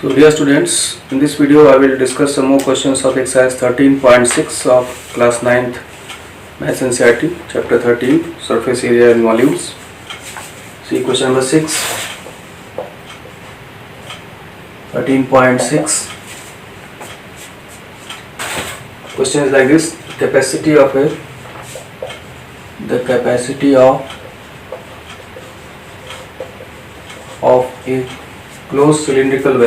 So dear students, in this video I will discuss some more questions of exercise 13.6 of class 9th Maths NCERT chapter 13 surface area and volumes. See question number 6, 13.6. Question is like this: the capacity of a closed cylindrical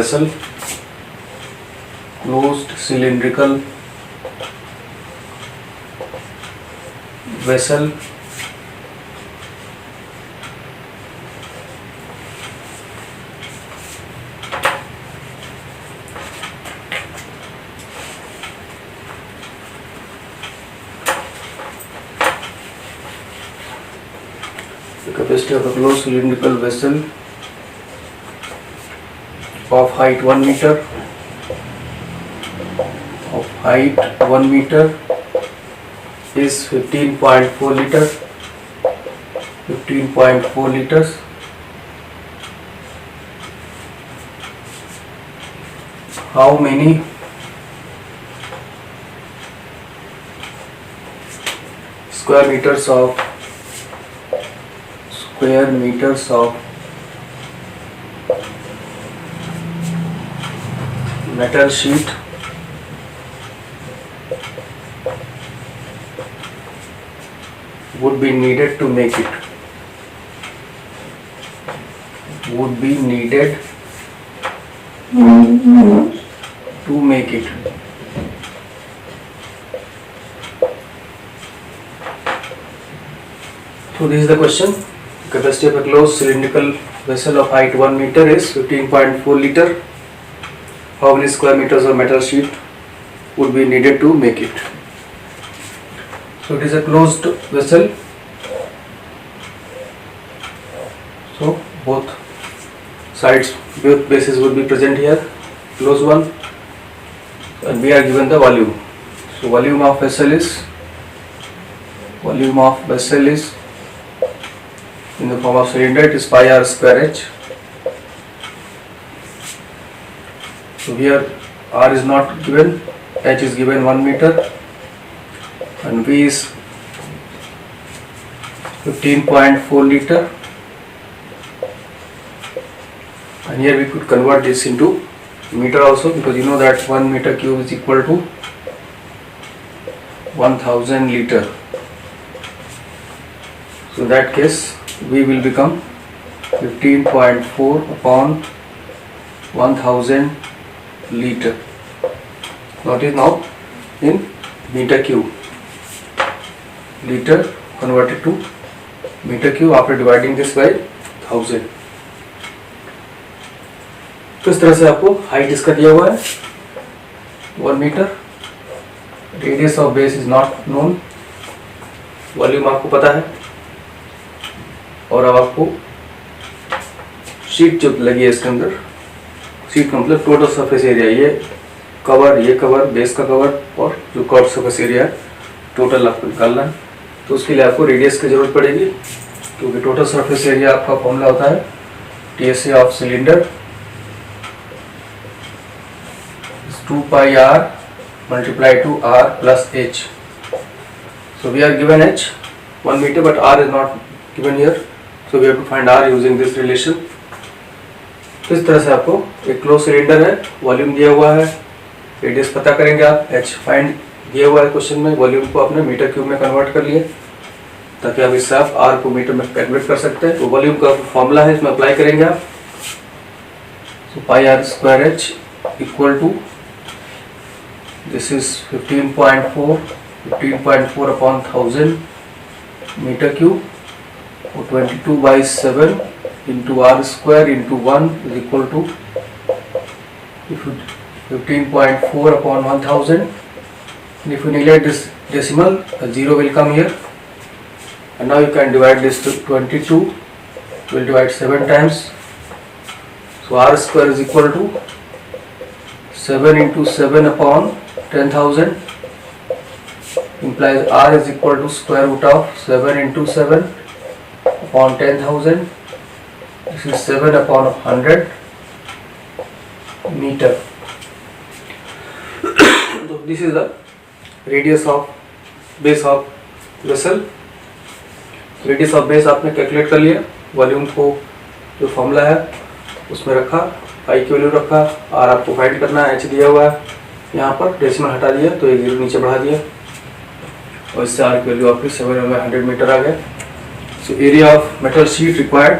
vessel the capacity of a closed cylindrical vessel of height 1 meter is 15.4 liters. How many square meters of metal sheet would be needed to make it? So this is the question. Capacity of a closed cylindrical vessel of height 1 meter is 15.4 liter. How many square meters of metal sheet would be needed to make it? So it is a closed vessel. So both bases would be present here, closed one, and we are given the volume. So volume of vessel is in the form of cylinder. It is pi r square h. So here r is not given, h is given 1 meter, and v is 15.4 liter. And here we could convert this into meter also, because you know that 1 meter cube is equal to 1000 liter. So in that case V will become 15.4 upon 1000 liter. Notice now in meter cube, liter converted to meter cube after dividing this by 1000. तो इस तरह से आपको height इसका दिया हुआ है 1 metre, radius of base is not known, volume आपको पता है, और अब आपको शीट जो लगी है इसके अंदर, शीट का मतलब टोटल सरफेस एरिया, ये कवर, बेस का कवर और जो कर्व सरफेस एरिया है टोटल आपको निकालना है. तो उसके लिए आपको रेडियस की जरूरत पड़ेगी, क्योंकि टोटल सरफेस एरिया आपका फॉर्मूला होता है TSA of cylinder 2 pi r multiplied to r plus h. So we are given h 1 meter, but r is not given here, so we have to find r using this relation. तो इस तरह से आपको एक close cylinder है, volume दिया हुआ है, रेडियस पता करेंगे आप, h फाइंड दिया हुआ है क्वेश्चन में, वॉल्यूम को आपने मीटर क्यूब में कन्वर्ट कर लिए ताकि आप इससे आप r को मीटर में कन्वर्ट कर सकते हैं. तो वॉल्यूम का फॉर्मूला है, इसमें अप्लाई करेंगे आप. So pi r square h equal to, this is 15.4 upon 1000 meter cube, or 22 by 7 into r square into 1 is equal to 15.4 upon 1000. And if you neglect this decimal, a 0 will come here, and now you can divide this to 22, will divide 7 times, so r square is equal to 7 into 7 upon 10,000 implies r is equal to square root of 7 into 7 upon 10,000. This is 7 upon 100 metre. तो this is the radius of base of vessel. Radius of base आपने calculate कर लिया, volume को जो formula है उसमें रखा, आई की वैल्यू रखा, आर आपको फाइंड करना है, एच दिया हुआ है, यहाँ पर डेसिमल हटा दिया तो एक जीरो नीचे बढ़ा दिया और इससे आर की वैल्यू आपकी 7/100 मीटर आ गया। So area of metal sheet required,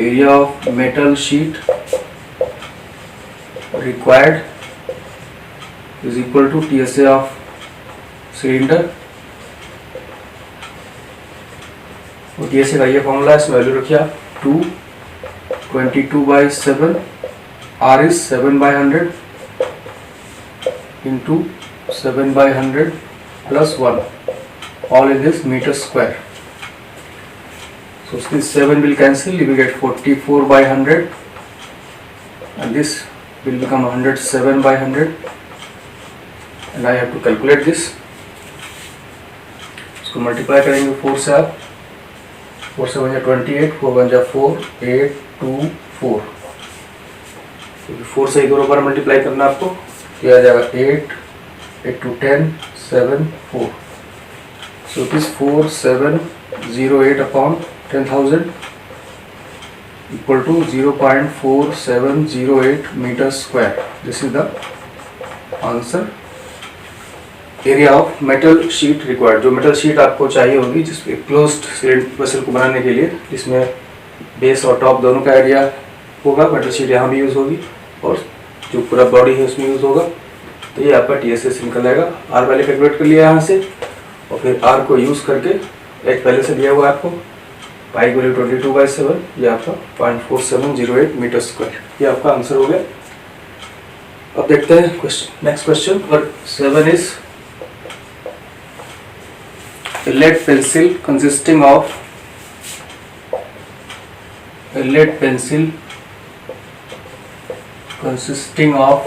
area of metal sheet required is equal to TSA of cylinder। और TSA का ये फॉर्मूला है, इसमें वैल्यू रखिए आप 222/7, R is 7/100 into 7/100 plus 1, all in this meter square। So this 7 will cancel, you will get 44/100 and this will become 107/100 and I have to calculate this। इसको multiply करेंगे 4 से, आप 4 से 1 28, 4 1 4, 8 2 4, क्योंकि 4 से ही दोनों बार मल्टीप्लाई करना आपको, किया जाएगा 8 8 2 10 7 4। So this 4708 upon 10,000 equal to 0.4708 meter square। This is the answer। Area of metal sheet required, जो मेटल शीट आपको चाहिए होगी जिसमें क्लोज्ड वेसल को बनाने के लिए, जिसमें बेस और टॉप दोनों का एरिया होगा, मेटल शीट यहाँ भी यूज़ होगी और जो पूरा बॉडी है उसमें यूज़ होगा। तो ये आपका TSS निकल आएगा। आर पहले कैलकुलेट कर लिया यहाँ से और फिर आर को यूज़ करके एच पहले से दिया हुआ है आपको, पाई की वैल्यू 22/7, ये आपका 0.4708 मीटर स्क्वायर, ये आपका आंसर हो गया। अब देखते हैं question, next question number 7 is a lead pencil consisting of a lead pencil consisting of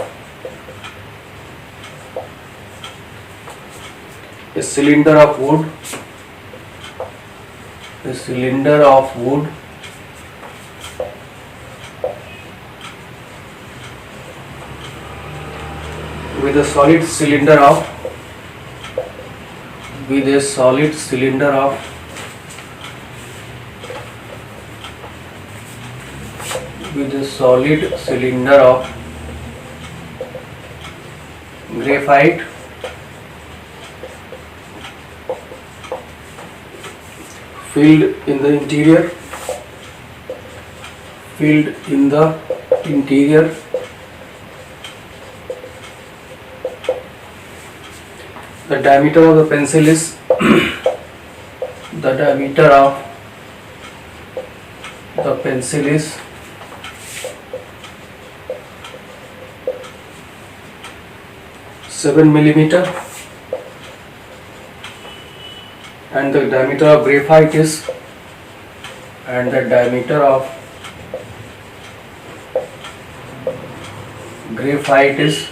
a cylinder of wood, a cylinder of wood with a solid cylinder of with a solid cylinder of graphite filled in the interior the diameter of the pencil is 7 millimeter and the diameter of graphite is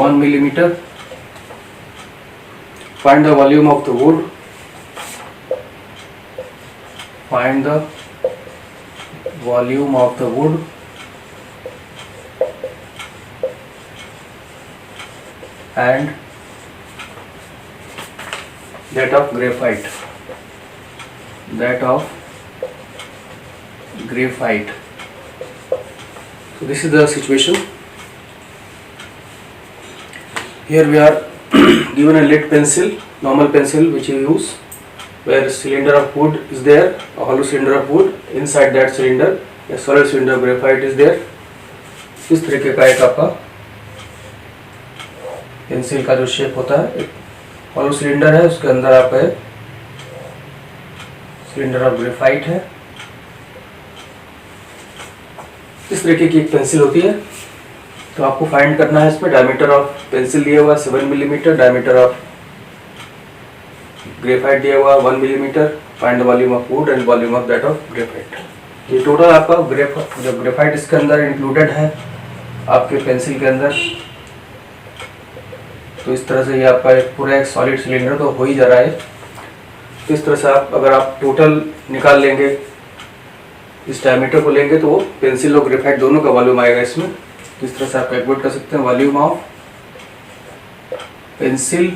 1 millimeter। Find the volume of the wood, and that of graphite, So this is the situation. Here we are given a lead pencil, normal pencil which you use, where a cylinder of wood is there, a hollow cylinder of wood, inside that cylinder a solid cylinder of graphite is there। इस तरीके का एक आपका pencil का जो shape होता है, एक हॉलो सिलेंडर है, उसके अंदर आपका सिलेंडर ऑफ ग्रेफाइट है। इस तरीके की एक पेंसिल होती है। तो आपको फाइंड करना है इसमें डायमीटर ऑफ पेंसिल दिया हुआ 7 मिलीमीटर, डायमीटर ऑफ ग्रेफाइट दिया हुआ 1 millimetre, find the volume of would and volume of that of graphite. ये टोटल आपका जब ग्रेफाइट इसके अंदर इंक्लूडेड है आपके पेंसिल के अंदर, तो इस तरह से ये आपका एक पूरा एक सॉलिड सिलेंडर तो हो ही जा रहा है। तो इस तरह से आप अगर आप टोटल निकाल लेंगे इस डायमीटर को लेंगे तो वो पेंसिल और ग्रेफाइट दोनों का वॉल्यूम आएगा इसमें। इस तरह से आप कैलकुलेट कर सकते हैं volume of pencil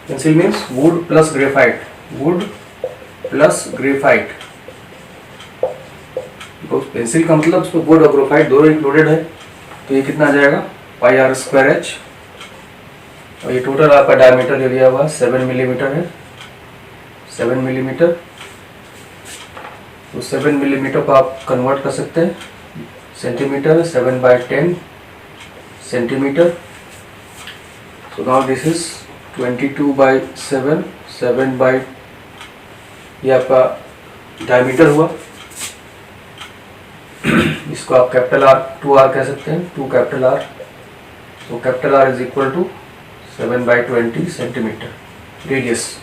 pencil means would plus graphite, would plus graphite. Pencil का मतलब उसमें वुड और ग्रेफाइट दोनों इंक्लूडेड है, तो ये कितना आ जाएगा पाई आर स्क्वायर एच। और ये टोटल आपका डायमीटर जो दिया हुआ 7 मिलीमीटर है, 7 मिलीमीटर। तो 7 मिलीमीटर को आप कन्वर्ट कर सकते हैं centimetre, 7/10 centimetre. So now this is 22/7, 7 by, ये आपका डायमीटर हुआ। इसको आप कैपिटल आर 2R कह सकते हैं, 2 कैपिटल आर। तो capital R is equal to 7/20 centimetre radius.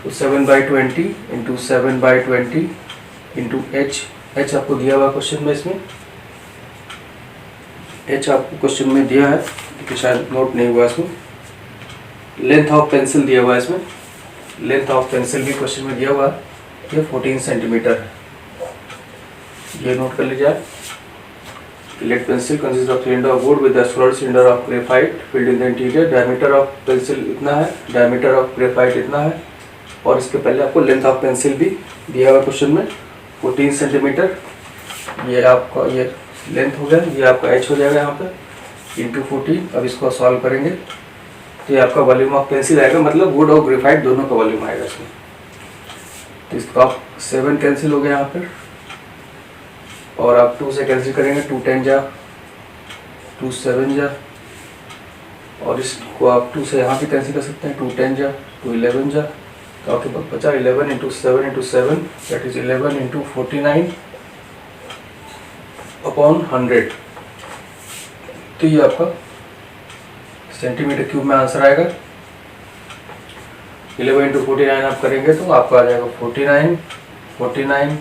तो 7/20 इंटू 7/20 इंटू एच आपको दिया हुआ क्वेश्चन में, इसमें एच आपको क्वेश्चन में दिया है कि शायद नोट नहीं हुआ इसमें। लेंथ ऑफ पेंसिल दिया हुआ है इसमें, लेंथ ऑफ पेंसिल भी क्वेश्चन में दिया हुआ है, ये 14 सेंटीमीटर है। ये नोट कर लीजिए आप। Lead pencil consist of cylinder of wood with the solid cylinder of graphite filled in the interior. Diameter of pencil इतना है, डायमीटर ऑफ ग्रेफाइट इतना है, और इसके पहले आपको लेंथ ऑफ पेंसिल भी दिया हुआ क्वेश्चन में 14 सेंटीमीटर। ये आपका ये लेंथ हो गया, ये आपका एच हो जाएगा यहाँ पे इंटू 14। अब इसको सॉल्व करेंगे तो ये आपका वॉल्यूम ऑफ पेंसिल आएगा, मतलब वुड और ग्रेफाइट दोनों का वॉल्यूम आएगा इसमें। तो इसको आप 7 कैंसिल हो गया यहाँ पर, और आप 2 से कैंसिल करेंगे, 2 10 जा, 2 7 जा, और इसको आप 2 से यहाँ भी कैंसिल कर सकते हैं, 2 10 जा, 2 11 जा। तो आपके पास बचा 11 into 7 into 7, that is 11 into 49 upon 100। तो ये आपका सेंटीमीटर क्यूब में आंसर आएगा। 11 इंटू 49 आप करेंगे तो आपका आ जाएगा 49, 49,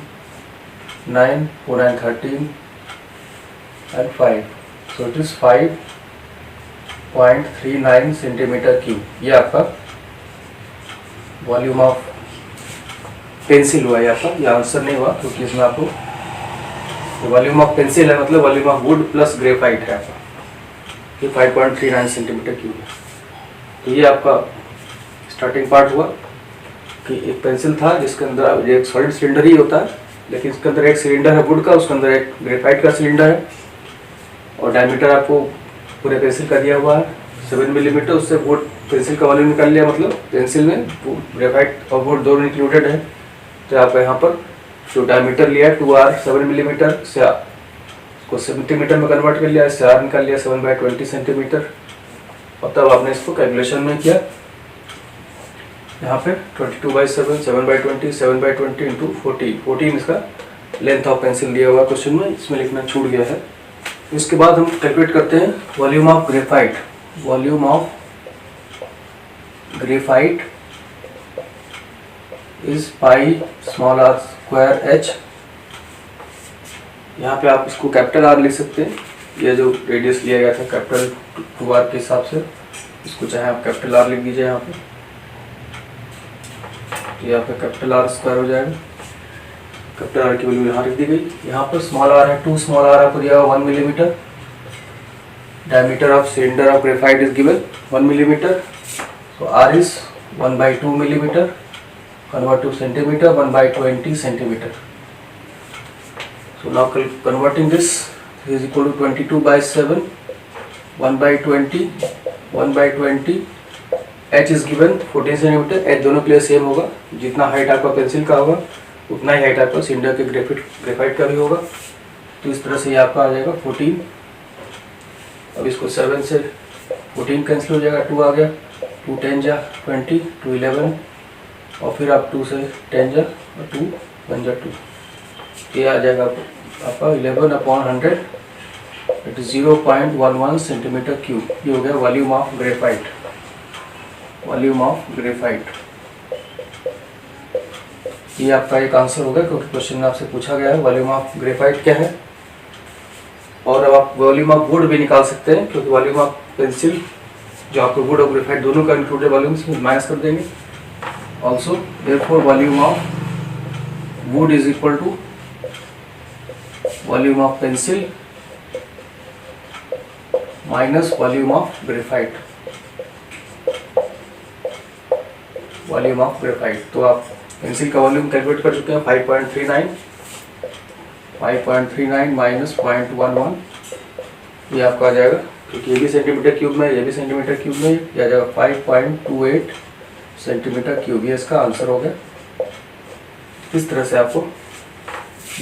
9, 4 9 13 and 5, so it is 5.39 centimetre cube. ये आपका वॉल्यूम ऑफ पेंसिल हुआ। ये आपका ये आंसर नहीं हुआ क्योंकि इसमें आपको वॉल्यूम ऑफ पेंसिल है, मतलब volume of would plus graphite है आपका, ये 5.39 सेंटीमीटर क्यूब है। तो ये आपका स्टार्टिंग पार्ट हुआ कि एक पेंसिल था जिसके अंदर एक सॉलिड सिलेंडर ही होता है, लेकिन इसके अंदर एक सिलेंडर है वुड का, उसके अंदर एक ग्रेफाइट का सिलेंडर है, और डायमीटर आपको पूरे पेंसिल का दिया हुआ है 7 मिलीमीटर। उससे वुड पेंसिल का वॉल्यूम निकाल लिया, मतलब पेंसिल में ग्रेफाइट और वुड दोनों इंक्लूडेड है। तो आप यहाँ पर जो डायमीटर लिया 2R 7 मिलीमीटर से उसको सेंटीमीटर में कन्वर्ट कर लिया, इससे R निकाल लिया 7/20 सेंटीमीटर, और तब आपने इसको कैलकुलेशन में किया। यहाँ पे 22/7, 7/20, 7/20 इंटू 14 इसका लेंथ ऑफ पेंसिल दिया हुआ क्वेश्चन में, इसमें लिखना छूट गया है। इसके बाद हम कैलकुलेट करते हैं volume of graphite. Volume of graphite is pi small r square h। यहाँ पे आप इसको कैपिटल R लिख सकते हैं, ये जो रेडियस लिया गया था कैपिटल 2R के हिसाब से, इसको चाहे आप कैपिटल R लिख दीजिए यहाँ पे, तो यहाँ पे कैपिटल R स्क्वायर हो जाएगा। कैपिटल R की वैल्यू यहाँ लिख दी गई। यहाँ पर स्मॉल r है, 2 स्मॉल r आपको दिया हुआ 1 millimetre. Diameter of cylinder of graphite is given 1 millimetre, so R is 1/2 millimetre, convert two centimetre 1/20 centimetre. So now converting this is equal to 22/7, 1/20, 1/20, h is given 14 centimetre. h दोनों के लिए same होगा, जितना height आपका pencil का होगा उतना ही height आपका सिलेंडर के ग्रेफाइट का भी होगा। तो इस तरह से ये आपका आ जाएगा 14। अब इसको 7 से 14 कैंसिल हो जाएगा, 2 आ गया, 2 10 जा 20, 2 11, और फिर आप 2 से 10 जा और 2 1 जा 2, ये आ जाएगा आपका 11/100, इट इज 0.11 सेंटीमीटर क्यूब। ये हो गया volume of graphite. Volume of graphite ये आपका एक आंसर होगा, क्योंकि क्वेश्चन में आपसे पूछा गया है वॉल्यूम ऑफ ग्रेफाइट क्या है। और अब आप वॉल्यूम ऑफ वुड भी निकाल सकते हैं, क्योंकि वॉल्यूम ऑफ पेंसिल जो आपको वुड और ग्रेफाइट दोनों का इंक्लूडेड वॉल्यूम माइनस कर देंगे, Also, therefore volume of wood is equal to volume of pencil minus volume of graphite. Volume of graphite, तो आप पेंसिल का वॉल्यूम कैलकुलेट कर चुके हैं 5.39 माइनस 0.11, ये आपका आ जाएगा, क्योंकि ये भी सेंटीमीटर क्यूब में, ये भी सेंटीमीटर क्यूब में, ये आ जाएगा 5.28 सेंटीमीटर क्यूब। ये इसका आंसर हो गया। इस तरह से आपको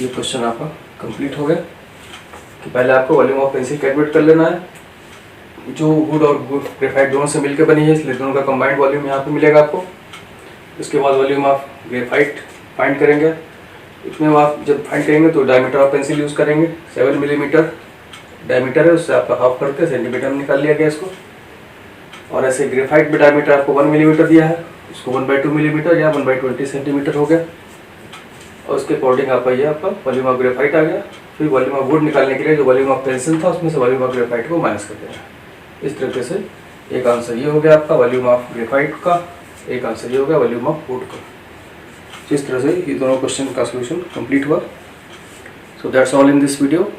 ये क्वेश्चन आपका कंप्लीट हो गया कि पहले आपको वॉल्यूम ऑफ पेंसिल कैलकुलेट कर लेना है, जो वुड और ग्रेफाइट दोनों से मिलकर बनी है, इसलिए दोनों का कंबाइंड वॉल्यूम यहाँ पे मिलेगा आपको। इसके बाद वॉल्यूम ऑफ ग्रेफाइट फाइंड करेंगे। इसमें आप जब फाइंड करेंगे तो डायमीटर ऑफ पेंसिल यूज़ करेंगे। 7 मिलीमीटर डायमीटर है, उससे आपका हाफ करके सेंटीमीटर में निकाल लिया गया इसको। और ऐसे ग्रेफाइट में डायमीटर आपको 1 मिलीमीटर दिया है, उसको 1/2 मिलीमीटर या 1/20 सेंटीमीटर हो गया। और उसके अकॉर्डिंग आपका ये आपका वॉल्यूम ऑफ ग्रेफाइट आ गया। फिर वॉल्यूम ऑफ वुड निकालने के लिए जो वॉल्यूम ऑफ पेंसिल था उसमें से वॉल्यूम ऑफ ग्रेफाइट को माइनस कर देना। इस तरीके से एक आंसर ये हो गया आपका वॉल्यूम ऑफ ग्रेफाइट का, एक आंसर ये हो गया वॉल्यूम ऑफ वुड का। इस तरह से ये दोनों क्वेश्चन का सोल्यूशन कंप्लीट हुआ। So that's all in this video.